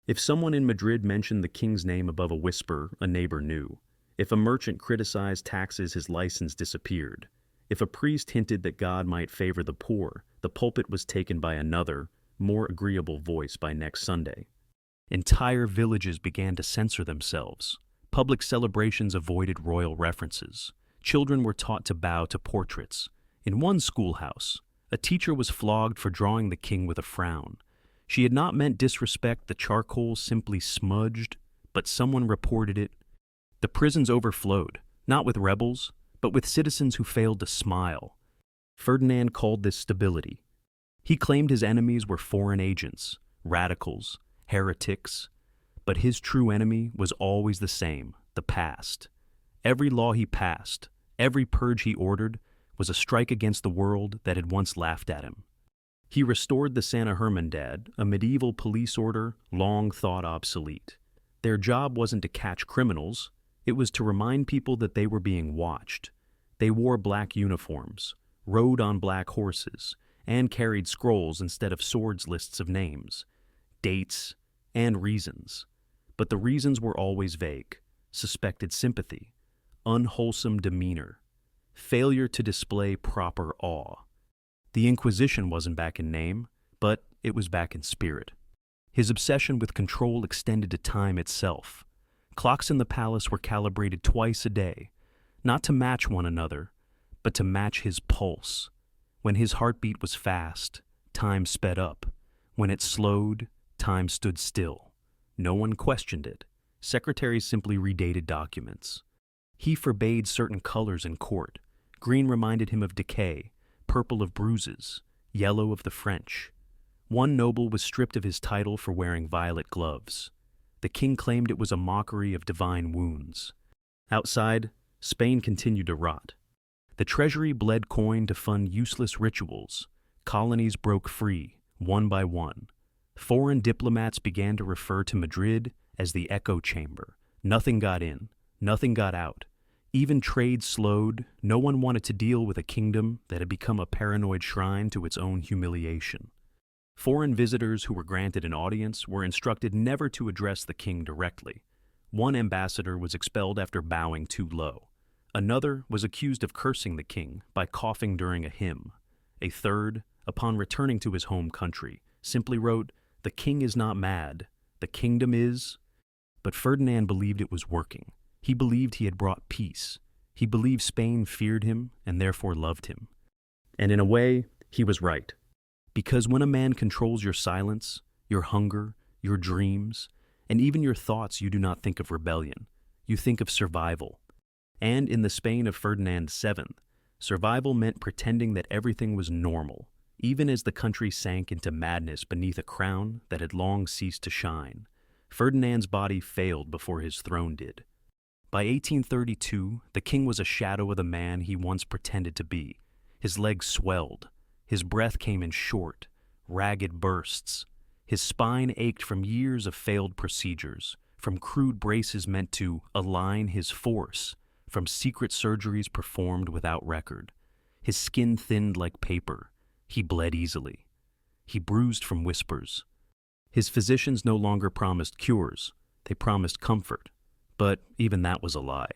If someone in Madrid mentioned the king's name above a whisper, a neighbor knew. If a merchant criticized taxes, his license disappeared. If a priest hinted that God might favor the poor, the pulpit was taken by another, more agreeable voice by next Sunday. Entire villages began to censor themselves. Public celebrations avoided royal references. Children were taught to bow to portraits. In one schoolhouse, a teacher was flogged for drawing the king with a frown. She had not meant disrespect, the charcoal simply smudged, but someone reported it. The prisons overflowed, not with rebels, but with citizens who failed to smile. Ferdinand called this stability. He claimed his enemies were foreign agents, radicals, heretics, but his true enemy was always the same: the past. Every law he passed, every purge he ordered, was a strike against the world that had once laughed at him. He restored the Santa Hermandad, a medieval police order long thought obsolete. Their job wasn't to catch criminals, it was to remind people that they were being watched. They wore black uniforms, rode on black horses, and carried scrolls instead of swords, lists of names, dates, and reasons. But the reasons were always vague: suspected sympathy, unwholesome demeanor, failure to display proper awe. The Inquisition wasn't back in name, but it was back in spirit. His obsession with control extended to time itself. Clocks in the palace were calibrated twice a day, not to match one another, but to match his pulse. When his heartbeat was fast, time sped up. When it slowed, time stood still. No one questioned it. Secretaries simply redated documents. He forbade certain colors in court. Green reminded him of decay, purple of bruises, yellow of the French. One noble was stripped of his title for wearing violet gloves. The king claimed it was a mockery of divine wounds. Outside, Spain continued to rot. The treasury bled coin to fund useless rituals. Colonies broke free, one by one. Foreign diplomats began to refer to Madrid as the echo chamber. Nothing got in, nothing got out. Even trade slowed. No one wanted to deal with a kingdom that had become a paranoid shrine to its own humiliation. Foreign visitors who were granted an audience were instructed never to address the king directly. One ambassador was expelled after bowing too low. Another was accused of cursing the king by coughing during a hymn. A third, upon returning to his home country, simply wrote, "The king is not mad, the kingdom is." But Ferdinand believed it was working. He believed he had brought peace. He believed Spain feared him and therefore loved him. And in a way, he was right. Because when a man controls your silence, your hunger, your dreams, and even your thoughts, you do not think of rebellion. You think of survival. And in the Spain of Ferdinand VII, Survival meant pretending that everything was normal, even as the country sank into madness beneath a crown that had long ceased to shine. Ferdinand's body failed before his throne did. By 1832, the king was a shadow of the man he once pretended to be. His legs swelled. His breath came in short, ragged bursts. His spine ached from years of failed procedures, from crude braces meant to align his force, from secret surgeries performed without record. His skin thinned like paper. He bled easily. He bruised from whispers. His physicians no longer promised cures. They promised comfort. But even that was a lie.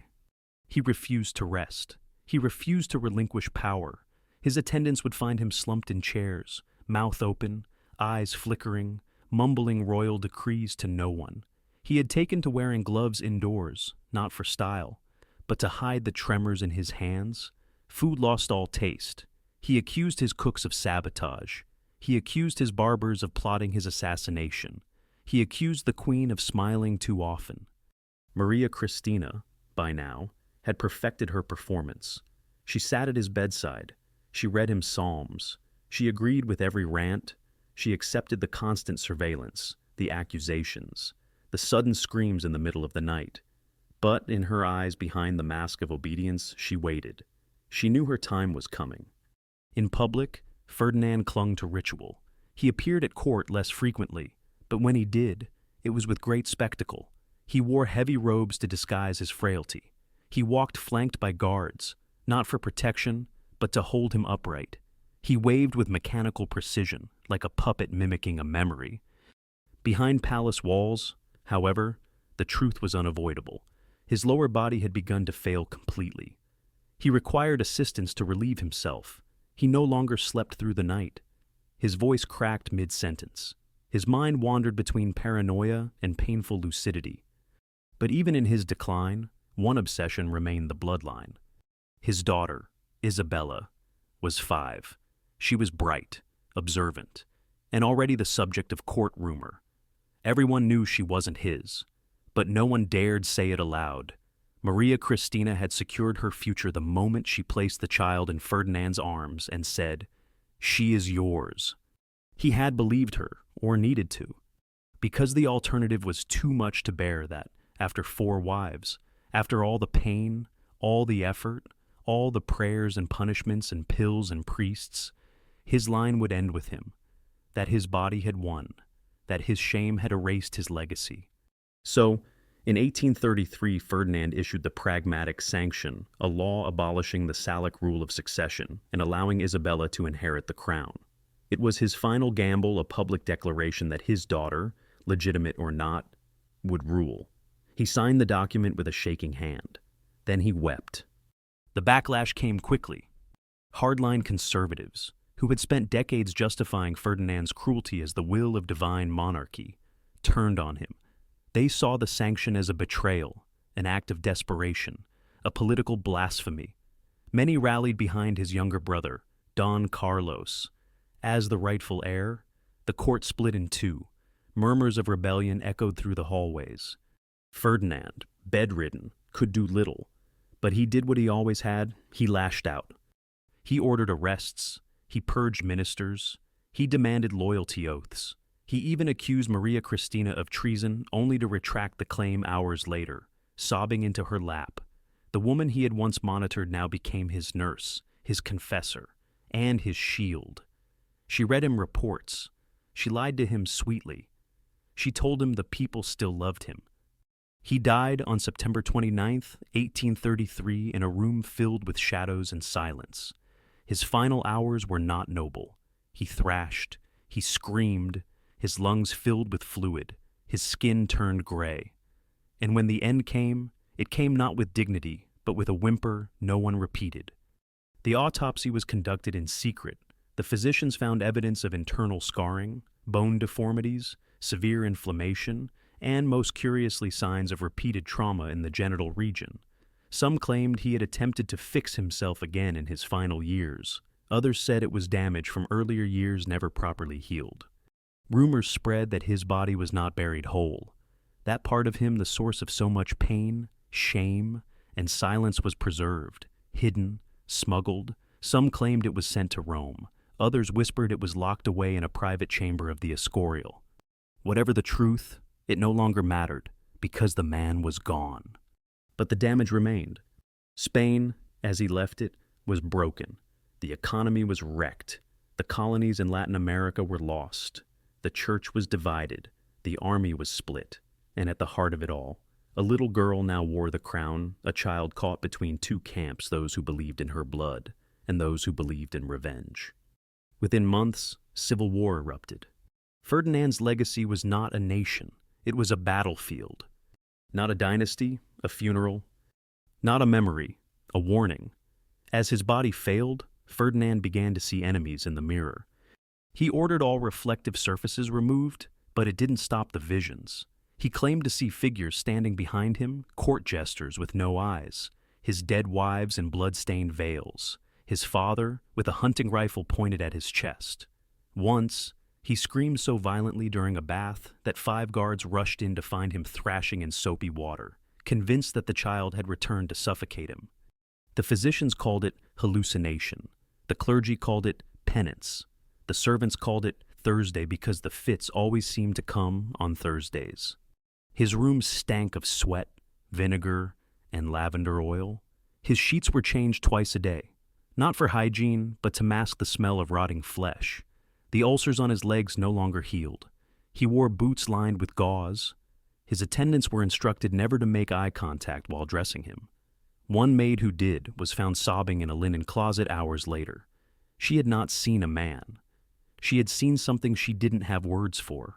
He refused to rest. He refused to relinquish power. His attendants would find him slumped in chairs, mouth open, eyes flickering, mumbling royal decrees to no one. He had taken to wearing gloves indoors, not for style, but to hide the tremors in his hands. Food lost all taste. He accused his cooks of sabotage. He accused his barbers of plotting his assassination. He accused the queen of smiling too often. Maria Cristina, by now, had perfected her performance. She sat at his bedside. She read him psalms. She agreed with every rant. She accepted the constant surveillance, the accusations, the sudden screams in the middle of the night. But in her eyes behind the mask of obedience, she waited. She knew her time was coming. In public, Ferdinand clung to ritual. He appeared at court less frequently, but when he did, it was with great spectacle. He wore heavy robes to disguise his frailty. He walked flanked by guards, not for protection, but to hold him upright. He waved with mechanical precision, like a puppet mimicking a memory. Behind palace walls, however, the truth was unavoidable. His lower body had begun to fail completely. He required assistance to relieve himself. He no longer slept through the night. His voice cracked mid-sentence. His mind wandered between paranoia and painful lucidity. But even in his decline, one obsession remained the bloodline. His daughter, Isabella, was 5. She was bright, observant, and already the subject of court rumor. Everyone knew she wasn't his, but no one dared say it aloud. Maria Cristina had secured her future the moment she placed the child in Ferdinand's arms and said, "She is yours." He had believed her, or needed to, because the alternative was too much to bear that, after 4 wives, after all the pain, all the effort, all the prayers and punishments and pills and priests, his line would end with him, that his body had won, that his shame had erased his legacy. So, in 1833, Ferdinand issued the Pragmatic Sanction, a law abolishing the Salic rule of succession and allowing Isabella to inherit the crown. It was his final gamble, a public declaration that his daughter, legitimate or not, would rule. He signed the document with a shaking hand. Then he wept. The backlash came quickly. Hardline conservatives, who had spent decades justifying Ferdinand's cruelty as the will of divine monarchy, turned on him. They saw the sanction as a betrayal, an act of desperation, a political blasphemy. Many rallied behind his younger brother, Don Carlos. As the rightful heir, the court split in two. Murmurs of rebellion echoed through the hallways. Ferdinand, bedridden, could do little, but he did what he always had. He lashed out. He ordered arrests. He purged ministers. He demanded loyalty oaths. He even accused Maria Cristina of treason, only to retract the claim hours later, sobbing into her lap. The woman he had once monitored now became his nurse, his confessor, and his shield. She read him reports. She lied to him sweetly. She told him the people still loved him. He died on September 29th, 1833, in a room filled with shadows and silence. His final hours were not noble. He thrashed. He screamed. His lungs filled with fluid. His skin turned gray. And when the end came, it came not with dignity, but with a whimper no one repeated. The autopsy was conducted in secret. The physicians found evidence of internal scarring, bone deformities, severe inflammation, and most curiously signs of repeated trauma in the genital region. Some claimed he had attempted to fix himself again in his final years. Others said it was damage from earlier years never properly healed. Rumors spread that his body was not buried whole. That part of him, the source of so much pain, shame, and silence, was preserved, hidden, smuggled. Some claimed it was sent to Rome. Others whispered it was locked away in a private chamber of the Escorial. Whatever the truth, it no longer mattered, because the man was gone. But the damage remained. Spain, as he left it, was broken. The economy was wrecked. The colonies in Latin America were lost. The church was divided. The army was split. And at the heart of it all, a little girl now wore the crown, a child caught between two camps, those who believed in her blood and those who believed in revenge. Within months, civil war erupted. Ferdinand's legacy was not a nation. It was a battlefield. Not a dynasty, a funeral. Not a memory, a warning. As his body failed, Ferdinand began to see enemies in the mirror. He ordered all reflective surfaces removed, but it didn't stop the visions. He claimed to see figures standing behind him, court jesters with no eyes, his dead wives in blood-stained veils, his father with a hunting rifle pointed at his chest. Once, he screamed so violently during a bath that 5 guards rushed in to find him thrashing in soapy water, convinced that the child had returned to suffocate him. The physicians called it hallucination. The clergy called it penance. The servants called it Thursday because the fits always seemed to come on Thursdays. His room stank of sweat, vinegar, and lavender oil. His sheets were changed twice a day, not for hygiene, but to mask the smell of rotting flesh. The ulcers on his legs no longer healed. He wore boots lined with gauze. His attendants were instructed never to make eye contact while dressing him. One maid who did was found sobbing in a linen closet hours later. She had not seen a man. She had seen something she didn't have words for.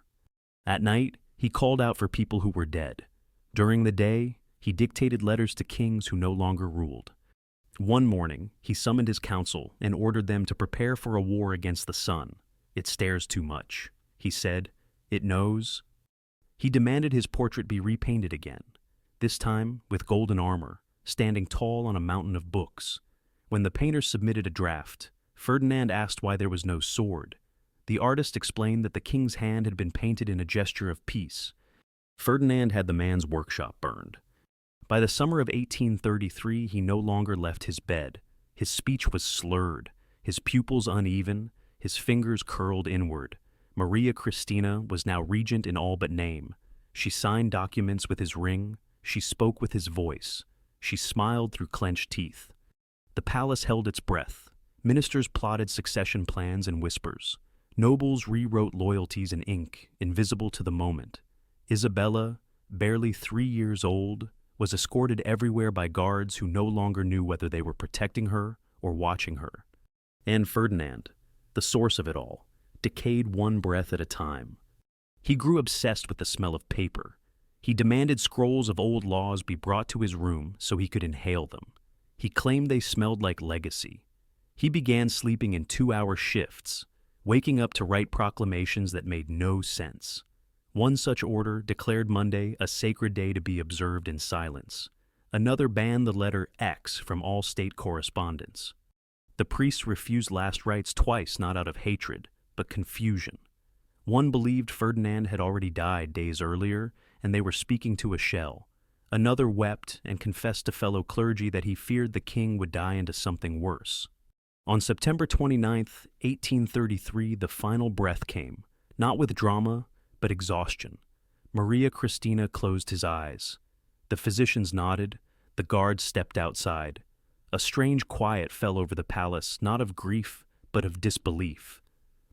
At night, he called out for people who were dead. During the day, he dictated letters to kings who no longer ruled. One morning, he summoned his council and ordered them to prepare for a war against the sun. It stares too much, he said. It knows. He demanded his portrait be repainted again, this time with golden armor, standing tall on a mountain of books. When the painter submitted a draft, Ferdinand asked why there was no sword. The artist explained that the king's hand had been painted in a gesture of peace. Ferdinand had the man's workshop burned. By the summer of 1833, he no longer left his bed. His speech was slurred, his pupils uneven, his fingers curled inward. Maria Cristina was now regent in all but name. She signed documents with his ring. She spoke with his voice. She smiled through clenched teeth. The palace held its breath. Ministers plotted succession plans in whispers. Nobles rewrote loyalties in ink, invisible to the moment. Isabella, barely 3 years old, was escorted everywhere by guards who no longer knew whether they were protecting her or watching her. And Ferdinand, the source of it all, decayed one breath at a time. He grew obsessed with the smell of paper. He demanded scrolls of old laws be brought to his room so he could inhale them. He claimed they smelled like legacy. He began sleeping in 2-hour shifts, waking up to write proclamations that made no sense. One such order declared Monday a sacred day to be observed in silence. Another banned the letter X from all state correspondence. The priests refused last rites twice, not out of hatred, but confusion. One believed Ferdinand had already died days earlier, and they were speaking to a shell. Another wept and confessed to fellow clergy that he feared the king would die into something worse. On September 29, 1833, the final breath came, not with drama, but exhaustion. Maria Cristina closed his eyes. The physicians nodded. The guards stepped outside. A strange quiet fell over the palace, not of grief, but of disbelief.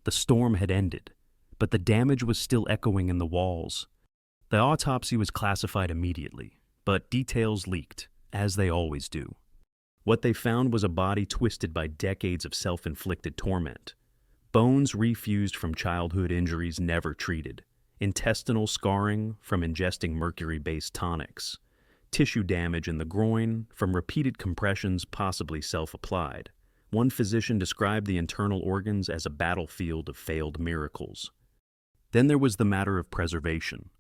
The storm had ended, but the damage was still echoing in the walls. The autopsy was classified immediately, but details leaked, as they always do. What they found was a body twisted by decades of self-inflicted torment. Bones refused from childhood injuries never treated. Intestinal scarring from ingesting mercury-based tonics. Tissue damage in the groin from repeated compressions possibly self-applied. One physician described the internal organs as a battlefield of failed miracles. Then there was the matter of preservation.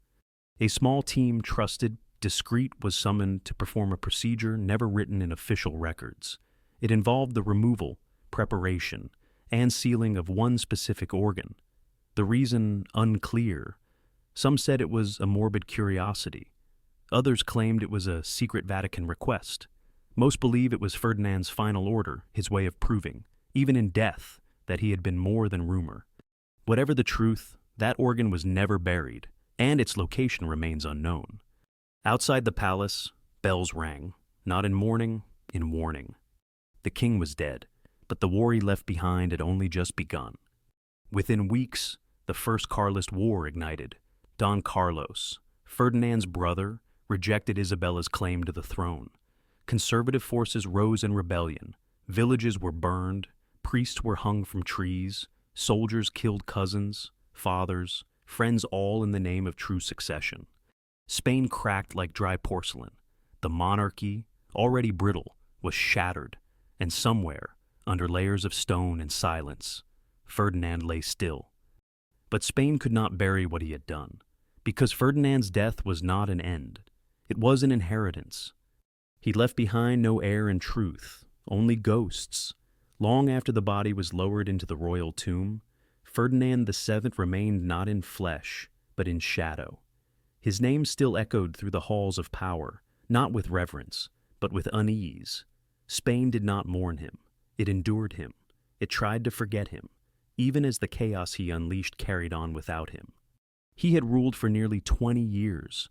A small team, trusted, discreet, was summoned to perform a procedure never written in official records. It involved the removal, preparation, and sealing of one specific organ. The reason unclear. Some said it was a morbid curiosity. Others claimed it was a secret Vatican request. Most believe it was Ferdinand's final order, his way of proving, even in death, that he had been more than rumor. Whatever the truth, that organ was never buried, and its location remains unknown. Outside the palace, bells rang, not in mourning, in warning. The king was dead, but the war he left behind had only just begun. Within weeks, the First Carlist War ignited. Don Carlos, Ferdinand's brother, rejected Isabella's claim to the throne. Conservative forces rose in rebellion. Villages were burned, priests were hung from trees, soldiers killed cousins, fathers, friends, all in the name of true succession. Spain cracked like dry porcelain. The monarchy, already brittle, was shattered, and somewhere, under layers of stone and silence, Ferdinand lay still. But Spain could not bury what he had done, because Ferdinand's death was not an end. It was an inheritance. He left behind no heir in truth, only ghosts. Long after the body was lowered into the royal tomb, Ferdinand VII remained not in flesh, but in shadow. His name still echoed through the halls of power, not with reverence, but with unease. Spain did not mourn him. It endured him. It tried to forget him, even as the chaos he unleashed carried on without him. He had ruled for nearly 20 years,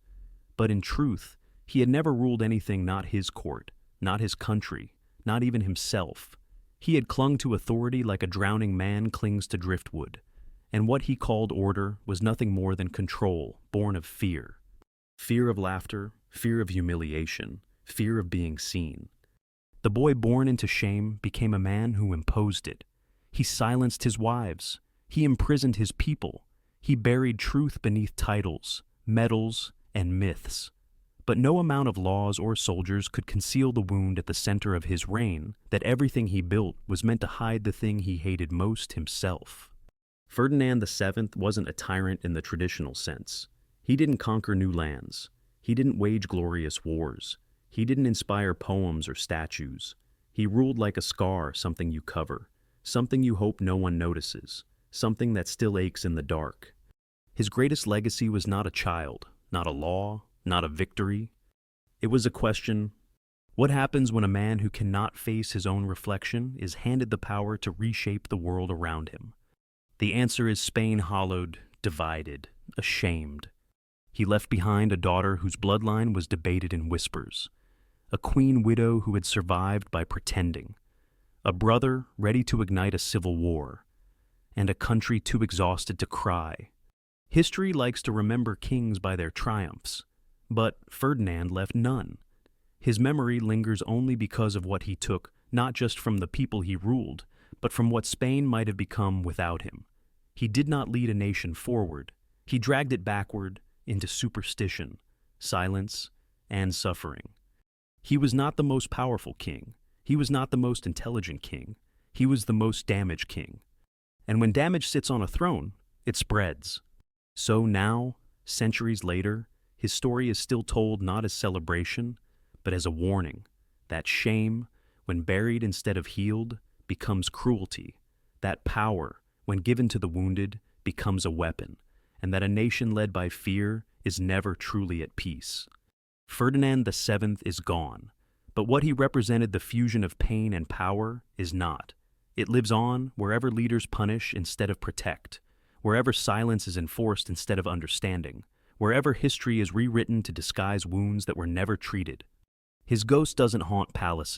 but in truth, he had never ruled anything not his court, not his country, not even himself. He had clung to authority like a drowning man clings to driftwood, and what he called order was nothing more than control born of fear. Fear of laughter, fear of humiliation, fear of being seen. The boy born into shame became a man who imposed it. He silenced his wives. He imprisoned his people. He buried truth beneath titles, medals, and myths. But no amount of laws or soldiers could conceal the wound at the center of his reign, that everything he built was meant to hide the thing he hated most, himself. Ferdinand VII wasn't a tyrant in the traditional sense. He didn't conquer new lands. He didn't wage glorious wars. He didn't inspire poems or statues. He ruled like a scar, something you cover, something you hope no one notices, something that still aches in the dark. His greatest legacy was not a child, not a law, not a victory. It was a question: what happens when a man who cannot face his own reflection is handed the power to reshape the world around him? The answer is Spain hollowed, divided, ashamed. He left behind a daughter whose bloodline was debated in whispers, a queen widow who had survived by pretending, a brother ready to ignite a civil war, and a country too exhausted to cry. History likes to remember kings by their triumphs, but Ferdinand left none. His memory lingers only because of what he took, not just from the people he ruled, but from what Spain might have become without him. He did not lead a nation forward. He dragged it backward into superstition, silence, and suffering. He was not the most powerful king. He was not the most intelligent king. He was the most damaged king. And when damage sits on a throne, it spreads. So now, centuries later, his story is still told not as celebration, but as a warning that shame, when buried instead of healed, becomes cruelty, that power, when given to the wounded, becomes a weapon, and that a nation led by fear is never truly at peace. Ferdinand VII is gone, but what he represented, the fusion of pain and power, is not. It lives on wherever leaders punish instead of protect, wherever silence is enforced instead of understanding, wherever history is rewritten to disguise wounds that were never treated. His ghost doesn't haunt palaces.